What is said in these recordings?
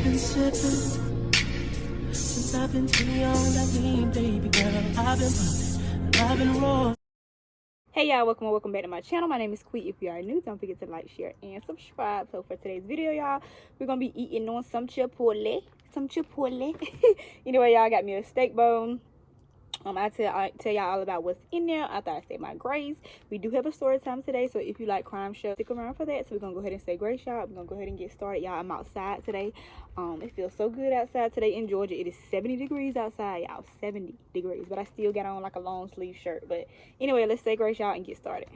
been sipping since I've been too young, like me, baby girl. I've been popping and I've been rolling. Hey y'all, welcome back to my channel. My name is Quee. If you are new, don't forget to like, share, and subscribe. So for today's video, y'all, we're gonna be eating on some Chipotle. Anyway, y'all, got me a steak bone. I tell y'all all about what's in there after I say my grace. We do have a story time today, so if you like crime shows, stick around for that. So we're gonna go ahead and say grace, y'all. We're gonna go ahead and get started, y'all. I'm outside today. It feels so good outside today in Georgia. It is 70 degrees outside, y'all. 70 degrees, but I still got on like a long sleeve shirt. But anyway, let's say grace, y'all, and get started.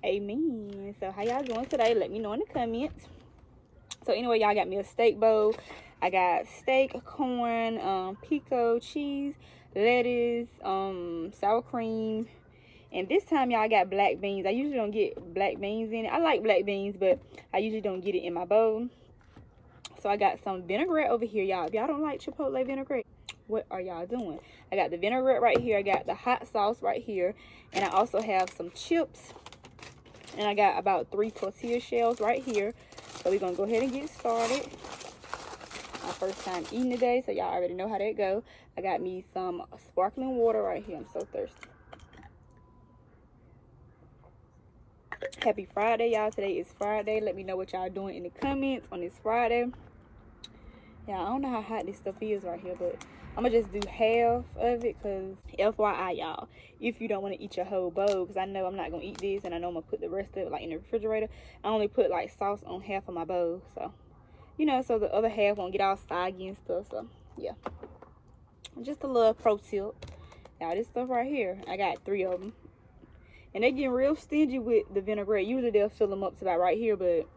Amen. So how y'all doing today? Let me know in the comments. So anyway, y'all, got me a steak bowl. I got steak, corn, pico, cheese, lettuce, sour cream, and this time y'all got black beans. I usually don't get black beans in it. I like black beans, but I usually don't get it in my bowl. So I got some vinaigrette over here, y'all. If y'all don't like Chipotle vinaigrette, what are y'all doing? I got the vinaigrette right here. I got the hot sauce right here, and I also have some chips, and I got about 3 tortilla shells right here. So we're gonna go ahead and get started. My first time eating today, so y'all already know how that go. I got me some sparkling water right here. I'm so thirsty. Happy Friday, y'all. Today is Friday. Let me know what y'all doing in the comments on this Friday. Yeah, I don't know how hot this stuff is right here, but I'm gonna just do half of it, because FYI, y'all, if you don't want to eat your whole bowl, because I know I'm not gonna eat this, and I know I'm gonna put the rest of it like in the refrigerator. I only put like sauce on half of my bowl, so you know, so the other half won't get all soggy and stuff. So yeah, just a little pro tip. Now this stuff right here, I got 3 of them, and they getting real stingy with the vinaigrette. Usually they'll fill them up to about right here, but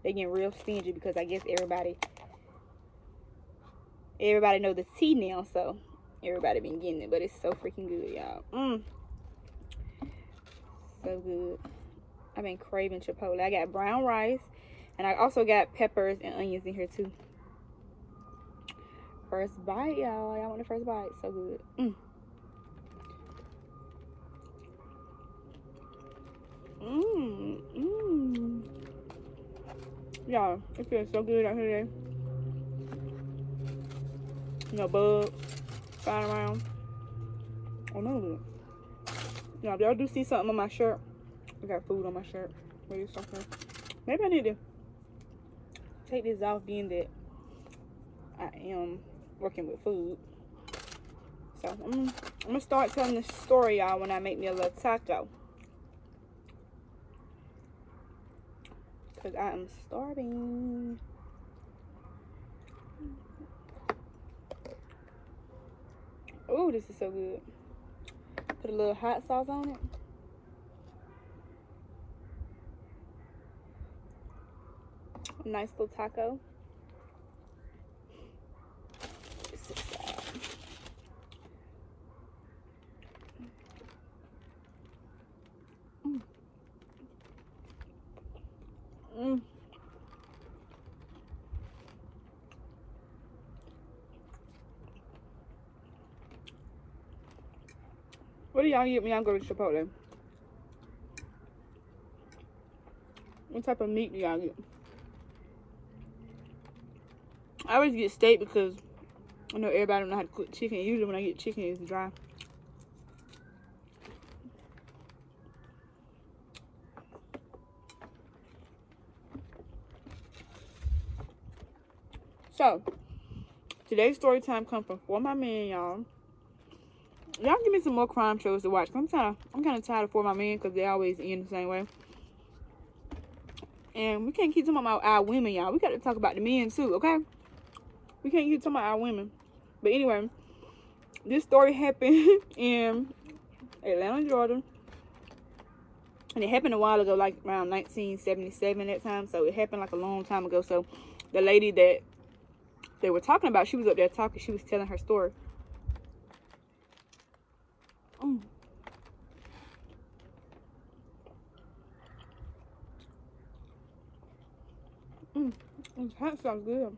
they getting real stingy because I guess everybody know the tea now, so everybody been getting it. But it's so freaking good, y'all. So good. I've been craving Chipotle. I got brown rice, and I also got peppers and onions in here too. First bite, y'all. Y'all want the first bite? So good. Y'all, it feels so good out here today. No bugs flying around. Oh, none of it. Y'all, if y'all do see something on my shirt, I got food on my shirt. Maybe something. Maybe I need to take this off, being that I am working with food. So I'm gonna start telling this story, y'all, when I make me a little taco, because I am starving. Oh, this is so good. Put a little hot sauce on it. A nice little taco. What do y'all get when y'all go to Chipotle? What type of meat do y'all get? I always get steak because I know everybody don't know how to cook chicken. Usually when I get chicken, it's dry. So today's story time comes from For My Man, y'all. Y'all give me some more crime shows to watch. I'm kind of tired of For My Man, because they always end the same way. And we can't keep talking about our women, y'all. We got to talk about the men too, okay? We can't keep talking about our women. But anyway, this story happened in Atlanta, Georgia. And it happened a while ago, like around 1977 that time. So it happened like a long time ago. So the lady that they were talking about, she was up there talking. She was telling her story. This hot sauce good.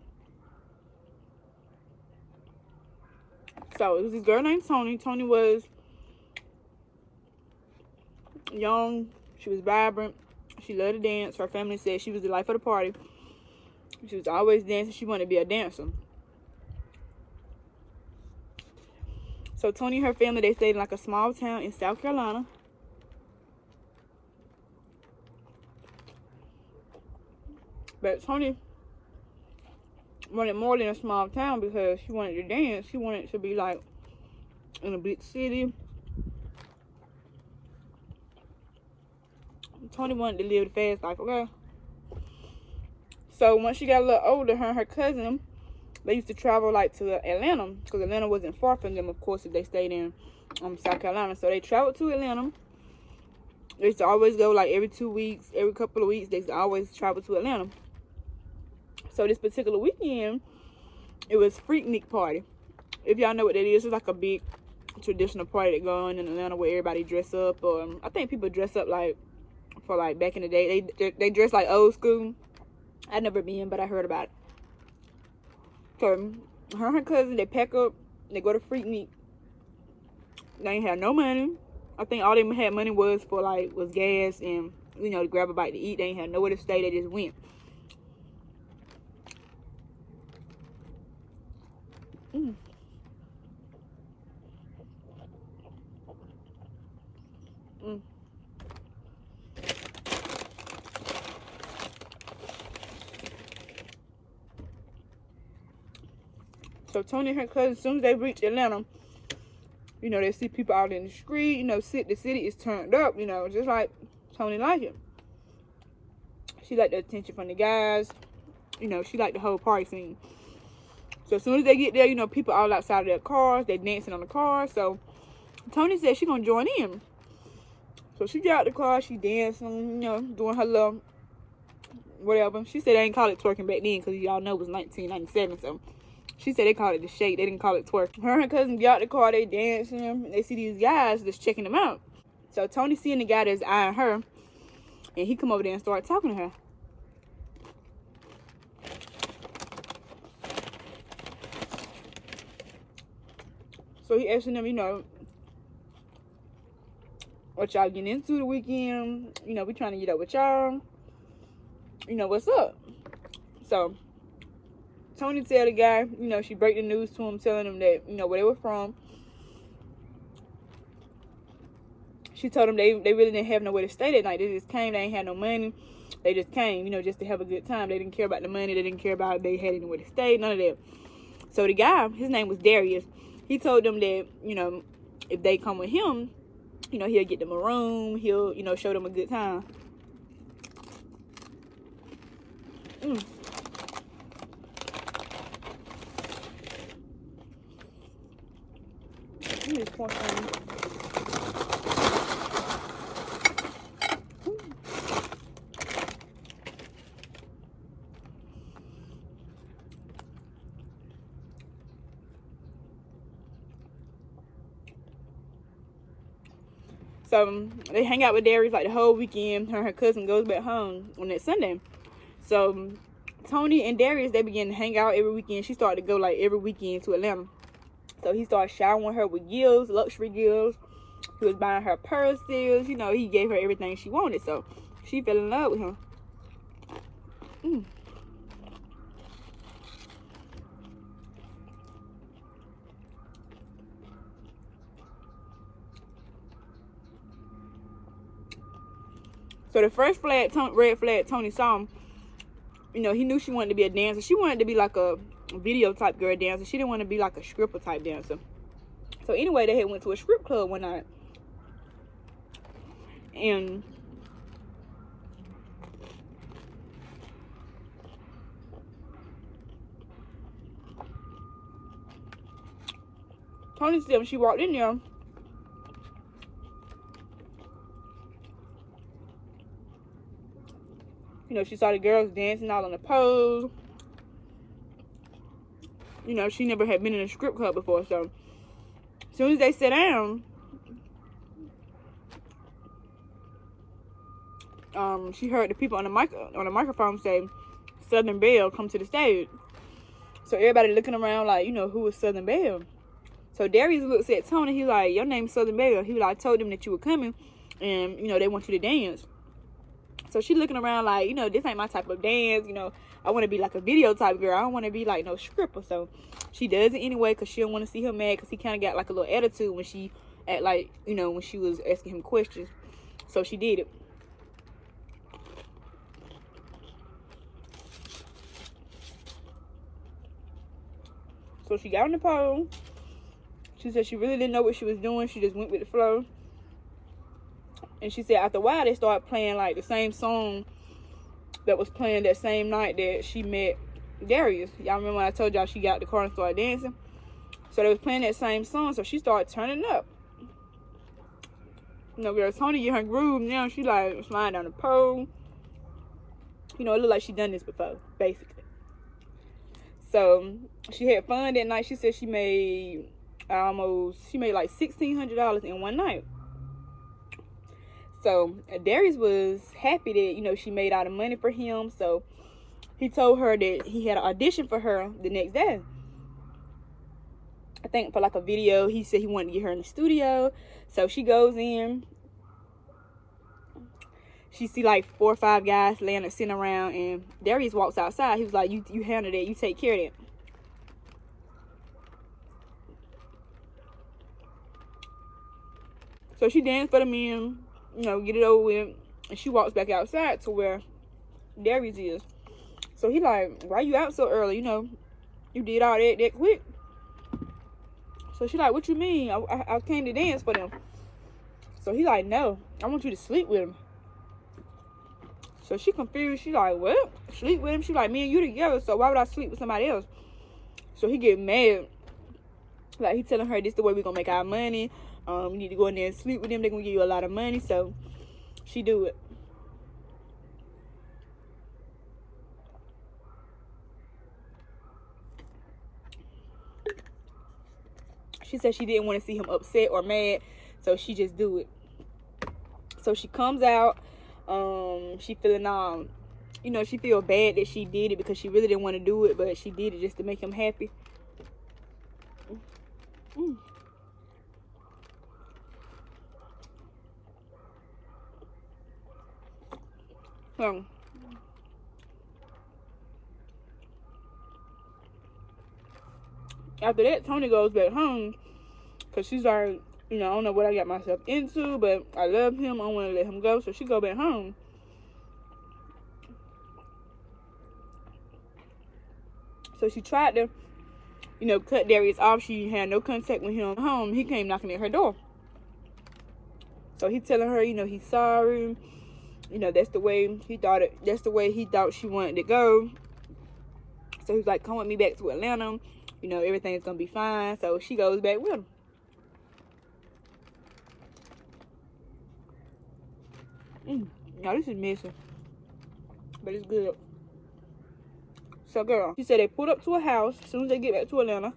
So it was this girl named Tony. Tony was young. She was vibrant. She loved to dance. Her family said she was the life of the party. She was always dancing. She wanted to be a dancer. So Tony and her family, they stayed in like a small town in South Carolina. But Tony wanted more than a small town because she wanted to dance. She wanted to be like in a big city. Tony wanted to live the fast life, okay? So once she got a little older, her and her cousin, they used to travel like to Atlanta because Atlanta wasn't far from them, of course, if they stayed in South Carolina. So they traveled to Atlanta. They used to always go like every 2 weeks, every couple of weeks. They used to always travel to Atlanta. So this particular weekend, it was Freaknik party. If y'all know what that is, it's like a big traditional party that go on in Atlanta where everybody dress up. Or I think people dress up like for like back in the day. They dress like old school. I've never been, but I heard about it. So her and her cousin, they pack up, they go to Freaknik. They ain't have no money. I think all they had money was gas and, you know, to grab a bite to eat. They ain't had nowhere to stay. They just went. So Tony and her cousin, as soon as they reach Atlanta, you know, they see people out in the street. You know, the city is turned up. You know, just like Tony liked it. She liked the attention from the guys. You know, she liked the whole party scene. So as soon as they get there, you know, people all outside of their cars. They dancing on the cars. So Tony said she gonna join in. So she got out the car. She dancing, you know, doing her little whatever. She said they ain't call it twerking back then because y'all know it was 1997. So she said they called it the shake. They didn't call it twerk. Her and her cousin get out the car. They dancing. They see these guys just checking them out. So Tony seeing the guy that's eyeing her, and he come over there and start talking to her. So he asking them, you know, what y'all getting into the weekend? You know, we trying to get up with y'all. You know, what's up? So Tony tell the guy, you know, she break the news to him, telling him that, you know, where they were from. She told him they really didn't have nowhere to stay that night. They just came. They ain't had no money. They just came, you know, just to have a good time. They didn't care about the money. They didn't care about if they had anywhere to stay. None of that. So the guy, his name was Darius. He told them that, you know, if they come with him, you know, he'll get them a room. He'll, you know, show them a good time. Let me just pour some. So they hang out with Darius like the whole weekend. Her and her cousin goes back home on that Sunday. So Tony and Darius, they began to hang out every weekend. She started to go like every weekend to Atlanta. So he started showering her with gifts, luxury gifts. He was buying her purses. You know, he gave her everything she wanted. So she fell in love with him. So the first red flag Tony saw, you know, he knew she wanted to be a dancer. She wanted to be like a video type girl dancer. She didn't want to be like a stripper type dancer. So anyway, they had went to a strip club one night. And Tony said when she walked in there, you know, she saw the girls dancing out on the pole. You know, she never had been in a strip club before. So as soon as they sat down, she heard the people on the microphone say, "Southern Belle, come to the stage." So everybody looking around like, you know, who was Southern Belle? So Darius looks at Tony. He like, "Your name's Southern Belle." He was like, "I told them that you were coming, and you know they want you to dance." So she looking around like, you know, this ain't my type of dance. You know, I want to be like a video type girl. I don't want to be like no stripper. So she does it anyway because she don't want to see her mad, because he kind of got like a little attitude when she act like, you know, when she was asking him questions. So she did it. So she got on the pole. She said she really didn't know what she was doing. She just went with the flow. And she said after a while, they started playing like the same song that was playing that same night that she met Darius. Y'all remember when I told y'all she got the car and started dancing? So they was playing that same song, so she started turning up. You know, girl, Tony get her groove now. She like sliding down the pole. You know, it looked like she done this before, basically. So she had fun that night. She said she made like $1,600 in one night. So Darius was happy that, you know, she made all the money for him. So he told her that he had an audition for her the next day. I think for like a video. He said he wanted to get her in the studio. So she goes in. She see like 4 or 5 guys laying and sitting around, and Darius walks outside. He was like, you handle that. You take care of that. So she danced for the men, you know, get it over with, and she walks back outside to where Darius is. So he like, why you out so early? You know, you did all that quick. So she like, what you mean? I came to dance for them. So he like, no, I want you to sleep with him. So she confused. She like, what? Sleep with him? She like, me and you together, so why would I sleep with somebody else? So he get mad. Like, he telling her, this the way we gonna make our money. You need to go in there and sleep with them. They're gonna give you a lot of money. So she do it. She said she didn't want to see him upset or mad, so she just do it. So she comes out. She feeling you know, she feel bad that she did it because she really didn't want to do it, but she did it just to make him happy. So after that, Tony goes back home because she's like, you know, I don't know what I got myself into, but I love him. I don't want to let him go. So she go back home. So she tried to, you know, cut Darius off. She had no contact with him home. He came knocking at her door. So he telling her, you know, he's sorry. You know, that's the way he thought it. That's the way he thought she wanted to go. So he's like, come with me back to Atlanta. You know, everything's gonna be fine. So she goes back with him. Now this is messy, but it's good. So girl, she said they pulled up to a house as soon as they get back to Atlanta.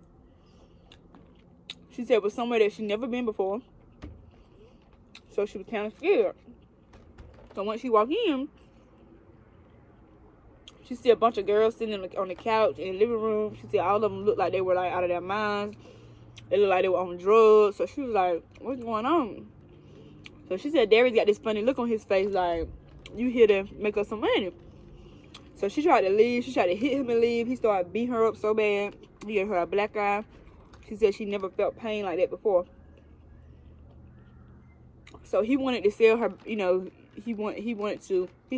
She said it was somewhere that she never been before. So she was kind of scared. So once she walked in, she see a bunch of girls sitting on the couch in the living room. She said all of them looked like they were like out of their minds. They looked like they were on drugs. So she was like, what's going on? So she said Darius got this funny look on his face like, you here to make us some money. So she tried to leave. She tried to hit him and leave. He started beating her up so bad. He gave her a black eye. She said she never felt pain like that before. So he wanted to sell her, you know, he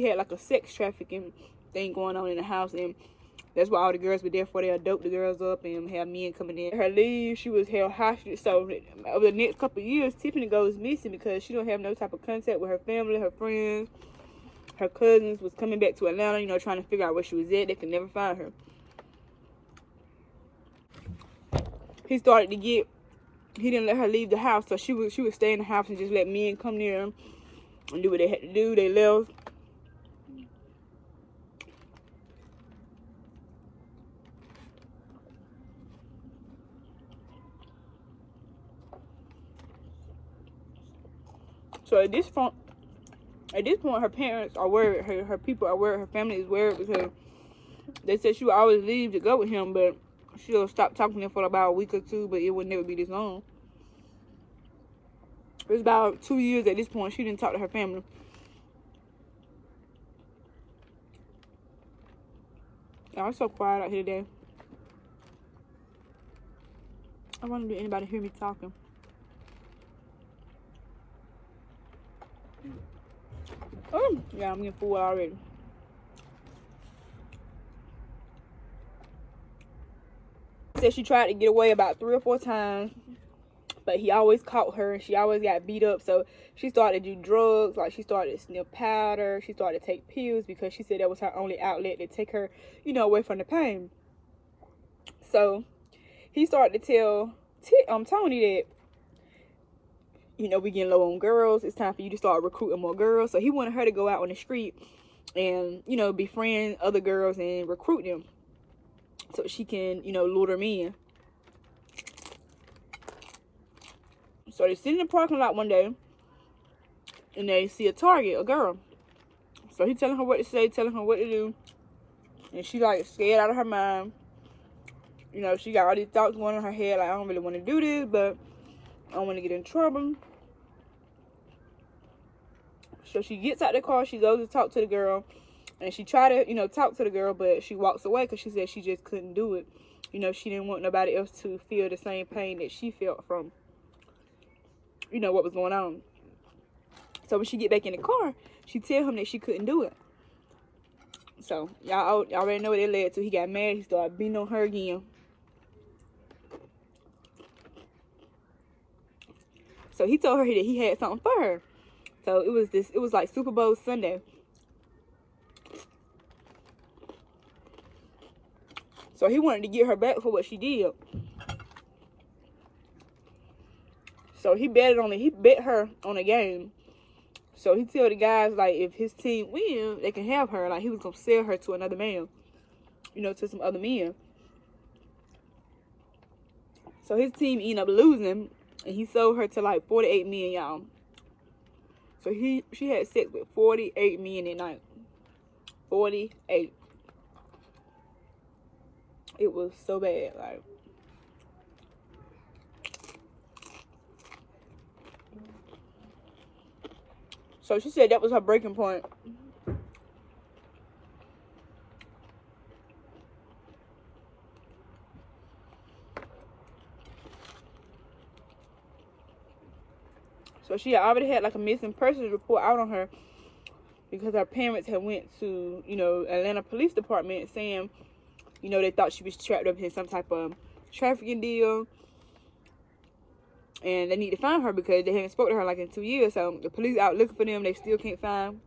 had like a sex trafficking thing going on in the house, and that's why all the girls were there for. They'll dope the girls up and have men coming in. Her leave, she was held hostage. So over the next couple of years, Tiffany goes missing because she don't have no type of contact with her family, her friends. Her cousins was coming back to Atlanta, you know, trying to figure out where she was at. They could never find her. He started to get, he didn't let her leave the house, so she would stay in the house and just let men come near and do what they had to do. They left. So at this point, her parents are worried. Her people are worried. Her family is worried because they said she would always leave to go with him, but she'll stop talking to him for about a week or two, but it would never be this long. It was about 2 years at this point. She didn't talk to her family. Oh, it's so quiet out here today. I wonder if anybody hear me talking. Oh, yeah, I'm getting full already. Said she tried to get away about 3 or 4 times, but he always caught her and she always got beat up. So she started to do drugs. Like, she started to sniff powder. She started to take pills because she said that was her only outlet to take her, you know, away from the pain. So he started to tell Tony that, you know, we getting low on girls. It's time for you to start recruiting more girls. So he wanted her to go out on the street and, you know, befriend other girls and recruit them so she can, you know, lure them in. So they sit in the parking lot one day and they see a target, a girl. So he telling her what to say, telling her what to do. And she like scared out of her mind. You know, she got all these thoughts going on in her head, like, I don't really want to do this, but I don't want to get in trouble. So she gets out the car, she goes to talk to the girl, and she tried to, you know, talk to the girl, but she walks away because she said she just couldn't do it. You know, she didn't want nobody else to feel the same pain that she felt from, you know, what was going on. So when she get back in the car, she tell him that she couldn't do it. So y'all already know what it led to. He got mad, he started beating on her again. So he told her that he had something for her. So it was like Super Bowl Sunday. So he wanted to get her back for what she did. So he bet her on a game. So he told the guys, like, if his team win, they can have her. Like, he was gonna sell her to another man, you know, to some other men. So his team ended up losing, and he sold her to like 48 men, y'all. So she had sex with 48 men that night. 48. It was so bad, like. So she said that was her breaking point. So she already had like a missing persons report out on her because her parents had went to, you know, Atlanta Police Department saying, you know, they thought she was trapped up in some type of trafficking deal. And they need to find her because they haven't spoken to her like in 2 years. So the police out looking for them. They still can't find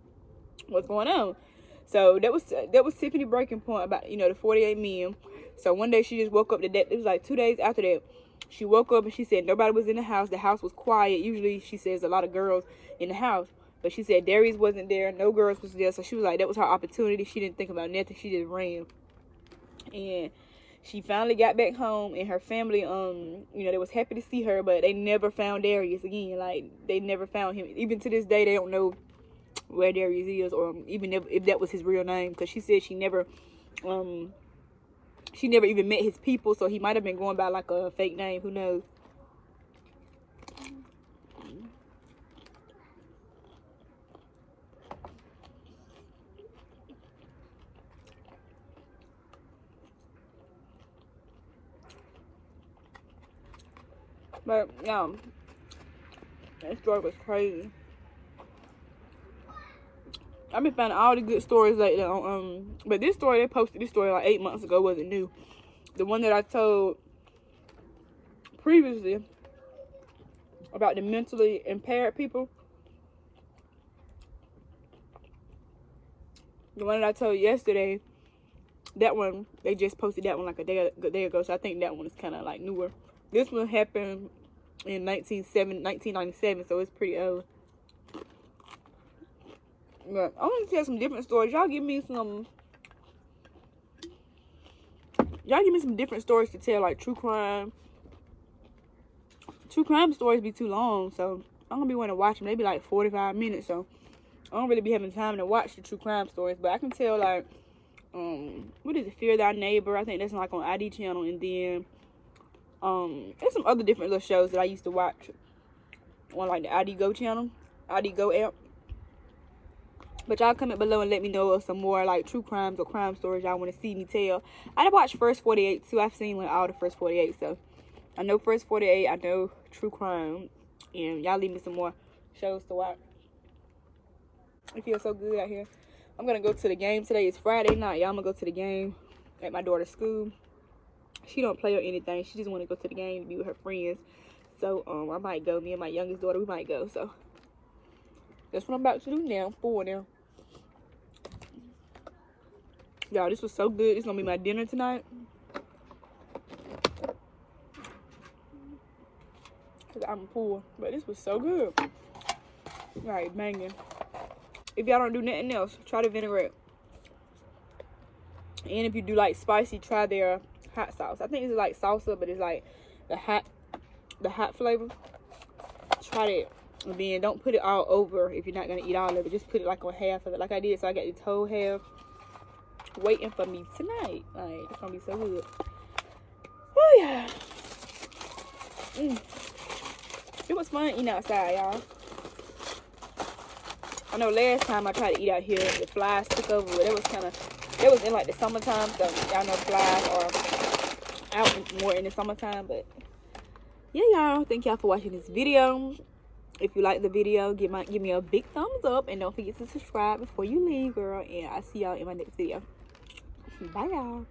what's going on. So that was Tiffany breaking point about, you know, the 48 men. So one day she just woke up. It was like 2 days after that. She woke up and she said nobody was in the house. The house was quiet. Usually she says a lot of girls in the house. But she said Darius wasn't there. No girls was there. So she was like, that was her opportunity. She didn't think about nothing. She just ran. And she finally got back home, and her family, you know, they was happy to see her, but they never found Darius again. Like, they never found him. Even to this day, they don't know where Darius is, or even if that was his real name, because she said she never even met his people, so he might have been going by like a fake name. Who knows? But yeah, that story was crazy. I've been finding all the good stories lately on but this story, they posted this story like 8 months ago, wasn't new. The one that I told previously about the mentally impaired people, the one that I told yesterday, that one, they just posted that one like a day ago, so I think that one is kind of like newer. This one happened in 1997, so it's pretty old. But I want to tell some different stories. Y'all give me some different stories to tell, like true crime. True crime stories be too long, so I'm gonna be wanting to watch them. They be like 45 minutes, so I don't really be having time to watch the true crime stories. But I can tell, like, what is it, Fear Thy Neighbor? I think that's like on ID channel, and then there's some other different little shows that I used to watch on like the ID Go channel, ID Go app. But y'all comment below and let me know of some more like true crimes or crime stories y'all want to see me tell. I done watched First 48 too. I've seen like all the First 48, so I know First 48. I know true crime, and y'all leave me some more shows to watch. It feels so good out here. I'm gonna go to the game today. It's Friday night, y'all. I'm gonna go to the game at my daughter's school. She don't play or anything. She just want to go to the game to be with her friends. So I might go. Me and my youngest daughter, we might go. So that's what I'm about to do now. 4 now. Y'all, this was so good. It's gonna be my dinner tonight. Cause I'm poor, but this was so good. Like banging. If y'all don't do nothing else, try the vinaigrette. And if you do like spicy, try their hot sauce. I think it's like salsa, but it's like the hot flavor. Try that. And then don't put it all over if you're not gonna eat all of it. Just put it like on half of it, like I did. So I got this whole half waiting for me tonight. Like it's gonna be so good. Oh yeah. It was fun eating outside, y'all. I know last time I tried to eat out here, the flies took over, but it was in like the summertime, so y'all know flies are out more in the summertime. But yeah, y'all, thank y'all for watching this video. If you like the video, give me a big thumbs up, and don't forget to subscribe before you leave, girl. And I'll see y'all in my next video. Bye, y'all.